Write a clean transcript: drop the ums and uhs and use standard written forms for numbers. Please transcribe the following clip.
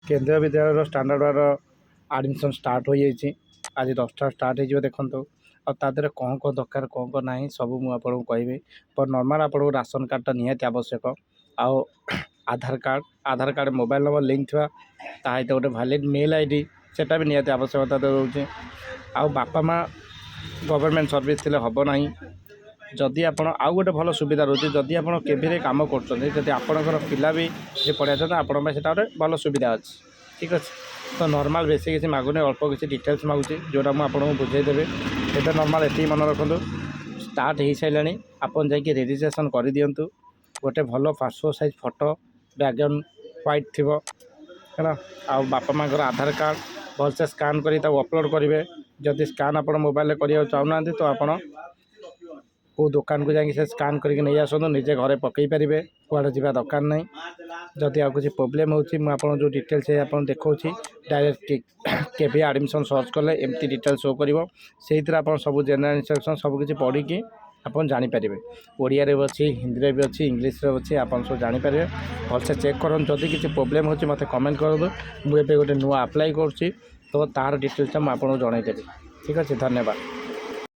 केन्द्रीय विद्यालय स्टांडर्ड वार admission start हो जाइए। आज 10टा स्टार्ट हो देखो आदि कौन कौन दरकार कौन कौन ना सब मुझे कहबी। पर नॉर्मल आपको राशन कार्डटा निहाती आवश्यक। आउ आधार कार्ड मोबाइल नंबर लिंक थी सहित गोटे वैलिड मेल आईडी सेटा भी निहाती आवश्यकता रोचे। आउ बापा माँ गवर्नमेंट सर्विस थी हम ना। जदि आपण आउ गोटे भल सुविधा रोचे जदि आप केवी कम कर आपणकर पिला भी पढ़ा चाहते आपण से गोटे भल सुविधा अच्छी। ठीक अच्छे तो नॉर्मल बेसी किसी मागुनि अल्प किसी डिटेल्स मागुची जोटा मुझे बुझेदेवी। ये नॉर्मल ये मन रखु स्टार्ट हो सारे आपन जाकि रेजिस्ट्रेशन कर दिंतु। गोटे भल passport size photo background white थी है आ बापा माँ आधार कार्ड भलसे स्कान कर अपलोड करेंगे। जदि स्कान आप मोबाइल करने चाहूना तो आप को दुकान को जाकि स्कान करके नहीं आसतु निजे घरे पकई पारे कुआड़े जावा दरकार ना। जदि आ किसी प्रोब्लेम हो जो डिटेल्स आप देखा डायरेक्ट केवी एडमिशन सर्च कले एमती डिटेल्स शो कर से आप सब जेनरल इंस्ट्रक्शन सबकि पढ़ी आप जानीपर। ओडिया रे अच्छी हिंदी भी अच्छी इंग्लीश अच्छी आप सब जानीपर। भलसे चेक कर जदि किसी प्रोब्लेम हो मत कमेंट करूँ मुझे गोटे नुआ अप्लाई कर तो तार डिटेल्स मुझे जनईदेवी। ठीक अच्छे धन्यवाद।